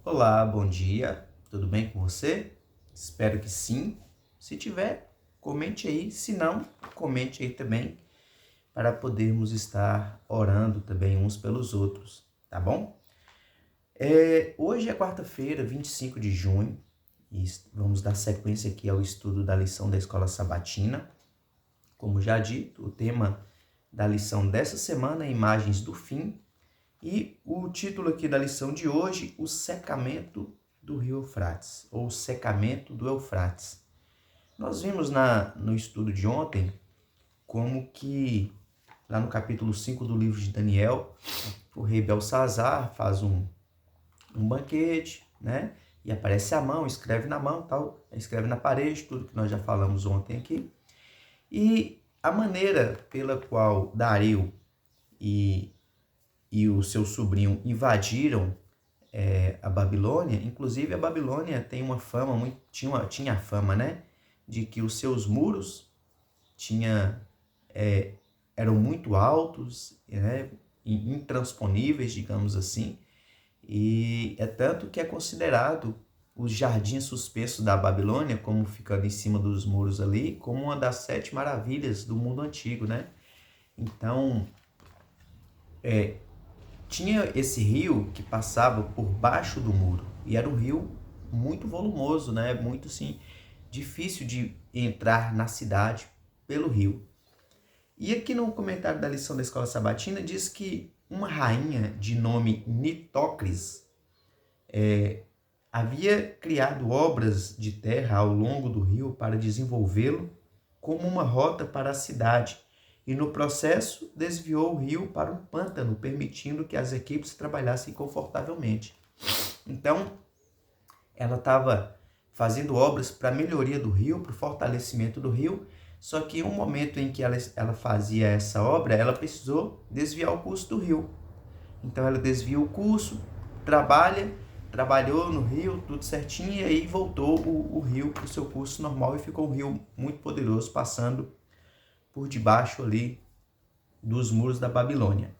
Olá, bom dia. Tudo bem com você? Espero que sim. Se tiver, comente aí. Se não, comente aí também para podermos estar orando também uns pelos outros, tá bom? Hoje é quarta-feira, 25 de junho, e vamos dar sequência aqui ao estudo da lição da Escola Sabatina. Como já dito, o tema da lição dessa semana é Imagens do Fim, e o título aqui da lição de hoje, o secamento do rio Eufrates, ou secamento do Eufrates. Nós vimos no estudo de ontem como que, lá no capítulo 5 do livro de Daniel, o rei Belsazar faz um banquete, né? E aparece a mão, escreve na mão, tal, escreve na parede, tudo que nós já falamos ontem aqui. E a maneira pela qual Dario e o seu sobrinho invadiram a Babilônia, inclusive a Babilônia tem uma fama, tinha a fama, né, de que os seus muros eram muito altos, né, intransponíveis, digamos assim, e é tanto que é considerado o jardim suspenso da Babilônia, como ficando em cima dos muros ali, como uma das 7 maravilhas do mundo antigo, né? Então, tinha esse rio que passava por baixo do muro, e era um rio muito volumoso, né? Muito assim, difícil de entrar na cidade pelo rio. E aqui no comentário da lição da Escola Sabatina diz que uma rainha de nome Nitocris havia criado obras de terra ao longo do rio para desenvolvê-lo como uma rota para a cidade, e no processo desviou o rio para um pântano, permitindo que as equipes trabalhassem confortavelmente. Então, ela estava fazendo obras para a melhoria do rio, para o fortalecimento do rio, só que em um momento em que ela fazia essa obra, ela precisou desviar o curso do rio. Então ela desvia o curso, trabalhou no rio, tudo certinho, e aí voltou o rio para o seu curso normal e ficou um rio muito poderoso, passando por debaixo ali dos muros da Babilônia.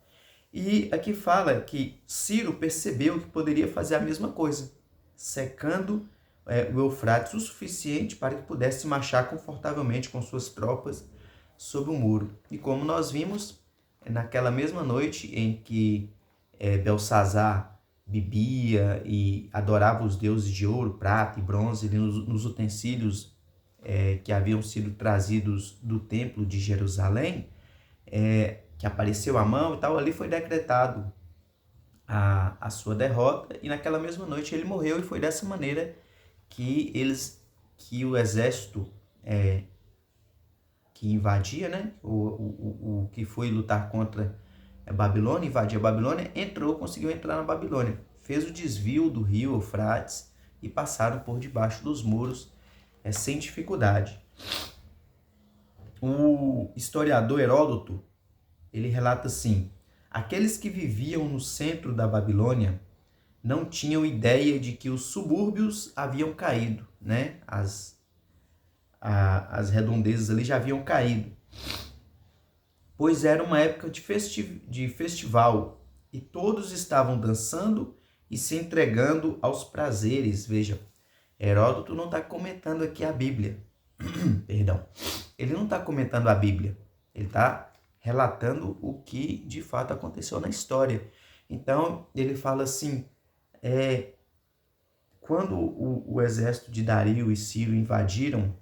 E aqui fala que Ciro percebeu que poderia fazer a mesma coisa, secando o Eufrates o suficiente para que pudesse marchar confortavelmente com suas tropas sob o muro. E como nós vimos, naquela mesma noite em que Belsazar bebia e adorava os deuses de ouro, prata e bronze nos utensílios que haviam sido trazidos do templo de Jerusalém, que apareceu a mão e tal, ali foi decretado a sua derrota, e naquela mesma noite ele morreu, e foi dessa maneira que o exército que invadia, né, o que foi lutar contra a Babilônia, invadir a Babilônia, conseguiu entrar na Babilônia, fez o desvio do rio Eufrates e passaram por debaixo dos muros sem dificuldade. O historiador Heródoto, ele relata assim: aqueles que viviam no centro da Babilônia não tinham ideia de que os subúrbios haviam caído, né? As redondezas ali já haviam caído, pois era uma época de festival e todos estavam dançando e se entregando aos prazeres. Veja, Heródoto não está comentando aqui a Bíblia, perdão, ele não está comentando a Bíblia, ele está relatando o que de fato aconteceu na história. Então ele fala assim, quando o exército de Dario e Ciro invadiram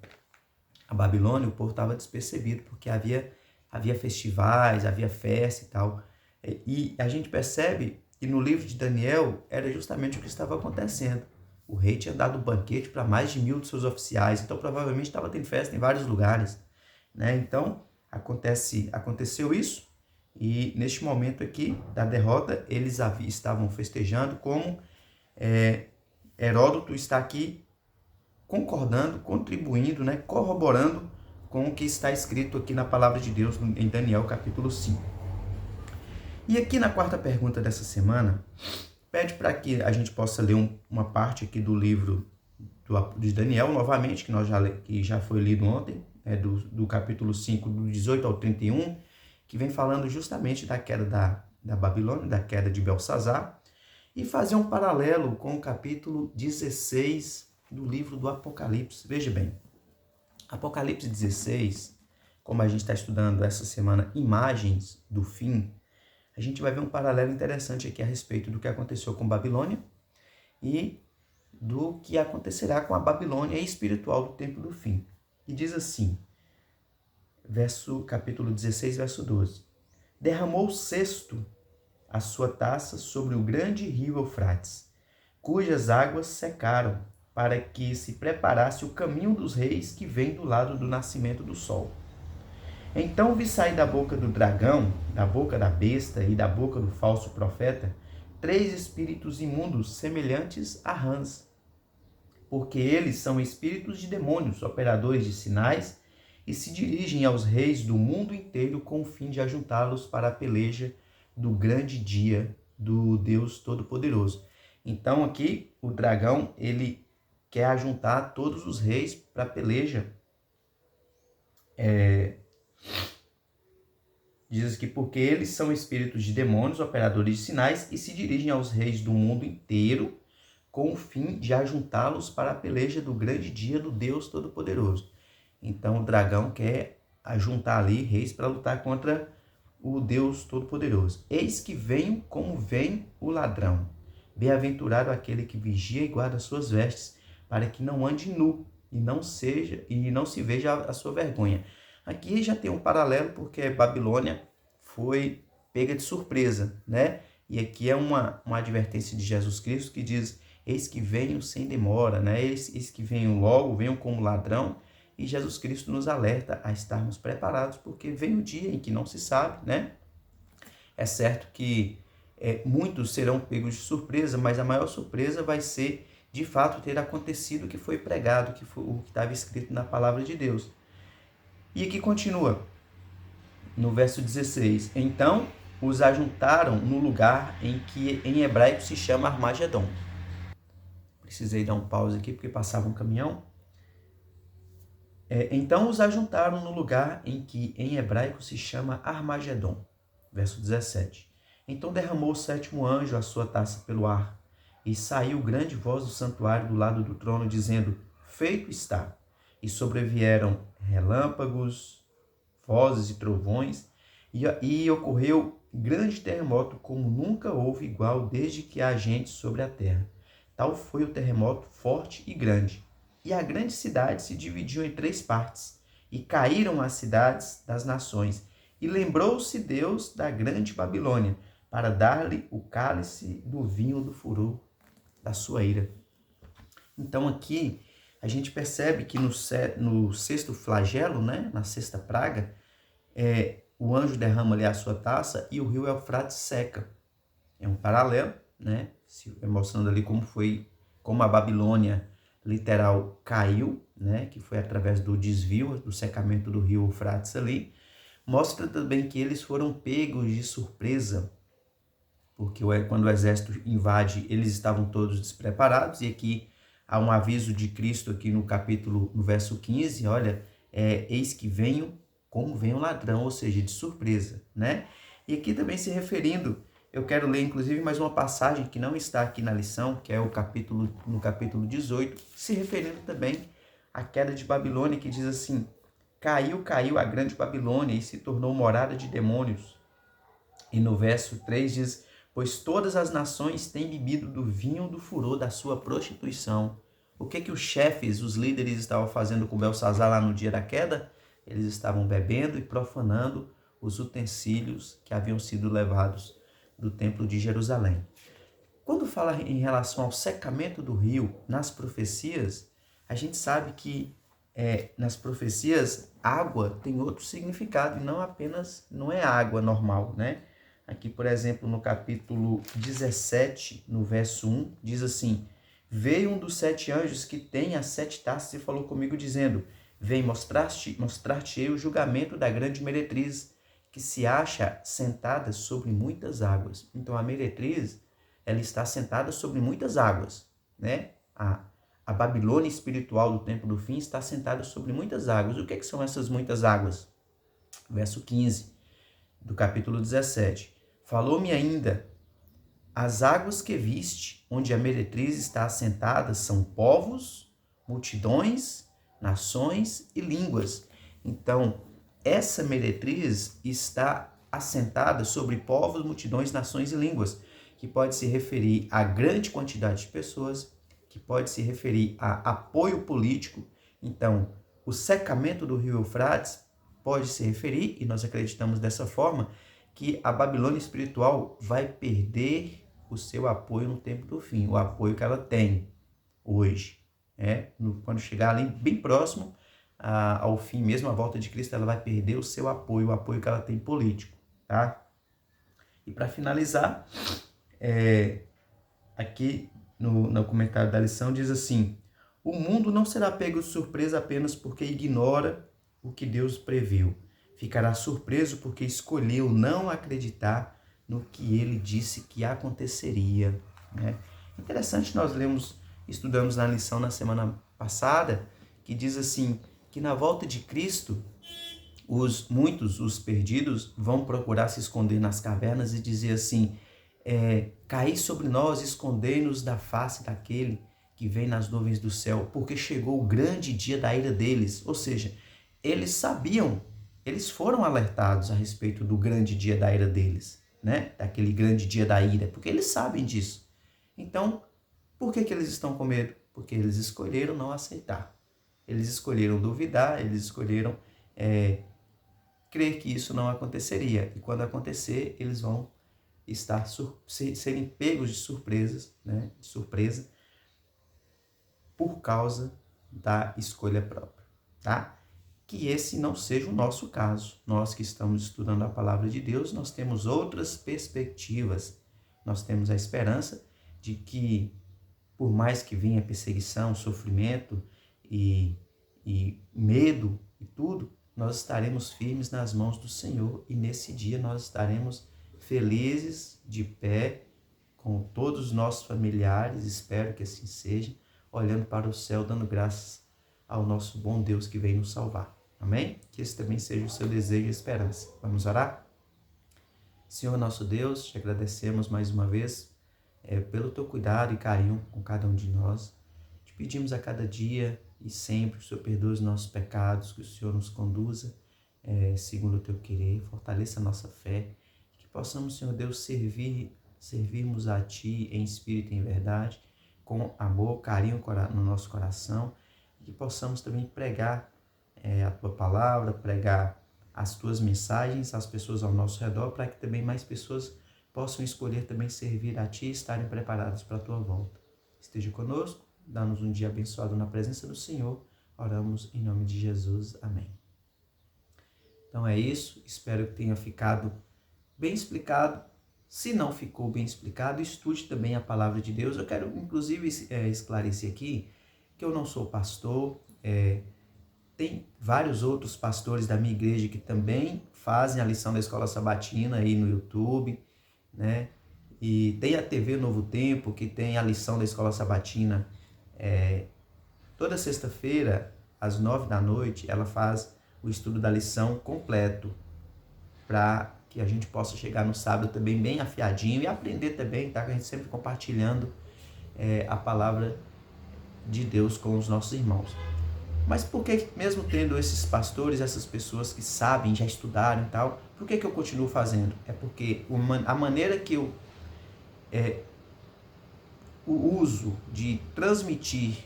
a Babilônia, o povo estava despercebido, porque havia festivais, havia festa e tal. E a gente percebe que no livro de Daniel era justamente o que estava acontecendo. O rei tinha dado banquete para mais de 1.000 de seus oficiais, então provavelmente estava tendo festa em vários lugares, né? Então aconteceu isso, e neste momento aqui da derrota eles estavam festejando, como Heródoto está aqui concordando, contribuindo, né, corroborando com o que está escrito aqui na palavra de Deus em Daniel capítulo 5. E aqui na quarta pergunta dessa semana, pede para que a gente possa ler uma parte aqui do livro de Daniel, novamente, que já foi lido ontem, do capítulo 5, do 18 ao 31, que vem falando justamente da queda da Babilônia, da queda de Belsazar. e fazer um paralelo com o capítulo 16 do livro do Apocalipse. Veja bem, Apocalipse 16, como a gente está estudando essa semana imagens do fim, a gente vai ver um paralelo interessante aqui a respeito do que aconteceu com Babilônia e do que acontecerá com a Babilônia espiritual do tempo do fim. E diz assim, capítulo 16, verso 12. Derramou o cesto a sua taça sobre o grande rio Eufrates, cujas águas secaram, para que se preparasse o caminho dos reis que vem do lado do nascimento do sol. Então vi sair da boca do dragão, da boca da besta e da boca do falso profeta, 3 espíritos imundos semelhantes a rãs, porque eles são espíritos de demônios, operadores de sinais, e se dirigem aos reis do mundo inteiro com o fim de ajuntá-los para a peleja do grande dia do Deus Todo-Poderoso. Então aqui o dragão, ele quer ajuntar todos os reis para a peleja. Diz que porque eles são espíritos de demônios, operadores de sinais, e se dirigem aos reis do mundo inteiro com o fim de ajuntá-los para a peleja do grande dia do Deus Todo-Poderoso. Então o dragão quer ajuntar ali reis para lutar contra o Deus Todo-Poderoso. Eis que venho como vem o ladrão. Bem-aventurado aquele que vigia e guarda suas vestes, para que não ande nu e não se veja a sua vergonha. Aqui já tem um paralelo, porque Babilônia foi pega de surpresa, né? E aqui é uma advertência de Jesus Cristo que diz: eis que venho sem demora, né? Eis que venho logo, venho como ladrão. E Jesus Cristo nos alerta a estarmos preparados, porque vem o dia em que não se sabe, né? É certo que muitos serão pegos de surpresa, mas a maior surpresa vai ser, de fato, ter acontecido o que foi pregado, que foi o que estava escrito na palavra de Deus. E aqui continua, no verso 16. Então os ajuntaram no lugar em que em hebraico se chama Armagedon. Precisei dar um pause aqui porque passava um caminhão. Então os ajuntaram no lugar em que em hebraico se chama Armagedon. Verso 17. Então derramou o 7º anjo a sua taça pelo ar, e saiu grande voz do santuário do lado do trono, dizendo: feito está. E sobrevieram relâmpagos, vozes e trovões, e ocorreu grande terremoto, como nunca houve igual desde que há gente sobre a terra. Tal foi o terremoto forte e grande. E a grande cidade se dividiu em 3 partes, e caíram as cidades das nações. E lembrou-se Deus da grande Babilônia, para dar-lhe o cálice do vinho do furor da sua ira. Então aqui a gente percebe que no 6º flagelo, né, na 6ª praga, o anjo derrama ali a sua taça e o rio Eufrates seca. É um paralelo, né, mostrando ali como a Babilônia literal caiu, né, que foi através do desvio, do secamento do rio Eufrates ali. Mostra também que eles foram pegos de surpresa, porque quando o exército invade, eles estavam todos despreparados, e aqui há um aviso de Cristo aqui no verso 15, olha, eis que venho como vem um ladrão, ou seja, de surpresa, né? E aqui também se referindo, eu quero ler inclusive mais uma passagem que não está aqui na lição, que é no capítulo 18, se referindo também à queda de Babilônia, que diz assim: caiu a grande Babilônia e se tornou morada de demônios. E no verso 3 diz: pois todas as nações têm bebido do vinho do furor da sua prostituição. O que os chefes, os líderes estavam fazendo com Belsazar lá no dia da queda? Eles estavam bebendo e profanando os utensílios que haviam sido levados do templo de Jerusalém. Quando fala em relação ao secamento do rio, nas profecias, a gente sabe que nas profecias água tem outro significado e não é água normal, né? Aqui, por exemplo, no capítulo 17, no verso 1, diz assim: veio um dos 7 anjos que tem as 7 taças e falou comigo, dizendo: vem mostrar-te-ei o julgamento da grande meretriz, que se acha sentada sobre muitas águas. Então, a meretriz, ela está sentada sobre muitas águas, né? A Babilônia espiritual do tempo do fim está sentada sobre muitas águas. O que são essas muitas águas? Verso 15 do capítulo 17. Falou-me ainda As águas que viste, onde a meretriz está assentada, são povos, multidões, nações e línguas. Então, essa meretriz está assentada sobre povos, multidões, nações e línguas, que pode se referir a grande quantidade de pessoas, que pode se referir a apoio político. Então, o secamento do rio Eufrates pode se referir, e nós acreditamos dessa forma, que a Babilônia espiritual vai perder o seu apoio no tempo do fim, o apoio que ela tem hoje. Quando chegar ali bem próximo ao fim, mesmo a volta de Cristo, ela vai perder o seu apoio, o apoio que ela tem político. Tá? E para finalizar, aqui no comentário da lição diz assim: o mundo não será pego de surpresa apenas porque ignora o que Deus previu. Ficará surpreso porque escolheu não acreditar no que ele disse que aconteceria. Né? Interessante, nós estudamos na lição na semana passada, que diz assim, que na volta de Cristo, os perdidos, vão procurar se esconder nas cavernas e dizer assim: caí sobre nós, escondei-nos da face daquele que vem nas nuvens do céu, porque chegou o grande dia da ira deles. Ou seja, eles sabiam, eles foram alertados a respeito do grande dia da ira deles, né? Daquele grande dia da ira, porque eles sabem disso. Então, por que eles estão com medo? Porque eles escolheram não aceitar. Eles escolheram duvidar, eles escolheram crer que isso não aconteceria. E quando acontecer, eles vão serem pegos de surpresas, né? De surpresa, por causa da escolha própria, tá? Que esse não seja o nosso caso. Nós que estamos estudando a palavra de Deus, nós temos outras perspectivas. Nós temos a esperança de que, por mais que venha perseguição, sofrimento e medo e tudo, nós estaremos firmes nas mãos do Senhor e nesse dia nós estaremos felizes, de pé, com todos os nossos familiares, espero que assim seja, olhando para o céu, dando graças ao nosso bom Deus que veio nos salvar. Amém? Que esse também seja o seu desejo e esperança. Vamos orar? Senhor nosso Deus, te agradecemos mais uma vez pelo teu cuidado e carinho com cada um de nós. Te pedimos a cada dia e sempre que o Senhor perdoe os nossos pecados, que o Senhor nos conduza segundo o teu querer, fortaleça a nossa fé, que possamos, Senhor Deus, servirmos a Ti em espírito e em verdade, com amor, carinho no nosso coração, e que possamos também pregar a Tua palavra, pregar as Tuas mensagens às pessoas ao nosso redor, para que também mais pessoas possam escolher também servir a Ti e estarem preparados para a Tua volta. Esteja conosco, dá-nos um dia abençoado na presença do Senhor. Oramos em nome de Jesus. Amém. Então é isso, espero que tenha ficado bem explicado. Se não ficou bem explicado, estude também a palavra de Deus. Eu quero, inclusive, esclarecer aqui que eu não sou pastor. Tem vários outros pastores da minha igreja que também fazem a lição da Escola Sabatina aí no YouTube, né? E tem a TV Novo Tempo, que tem a lição da Escola Sabatina. Toda sexta-feira, às 9 da noite, ela faz o estudo da lição completo, para que a gente possa chegar no sábado também bem afiadinho e aprender também, tá? Que a gente sempre compartilhando a palavra de Deus com os nossos irmãos. Mas por que, mesmo tendo esses pastores, essas pessoas que sabem, já estudaram e tal, por que eu continuo fazendo? É porque a maneira que o uso de transmitir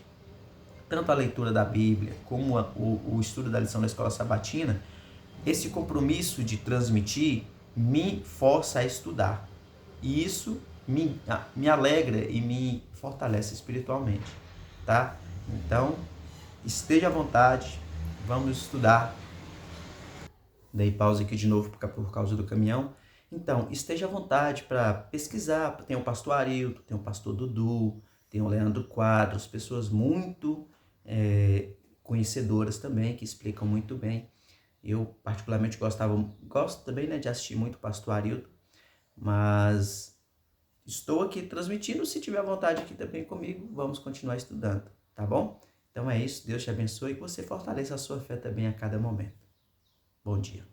tanto a leitura da Bíblia como o estudo da lição da Escola Sabatina, esse compromisso de transmitir me força a estudar. E isso me alegra e me fortalece espiritualmente, tá? Então, esteja à vontade, vamos estudar. Dei pausa aqui de novo por causa do caminhão. Então, esteja à vontade para pesquisar. Tem o pastor Arilton, tem o pastor Dudu, tem o Leandro Quadros, pessoas muito conhecedoras também, que explicam muito bem. Eu particularmente gosto também, né, de assistir muito o pastor Arilton, mas estou aqui transmitindo. Se tiver vontade aqui também comigo, vamos continuar estudando, tá bom? Então é isso, Deus te abençoe e que você fortaleça a sua fé também a cada momento. Bom dia.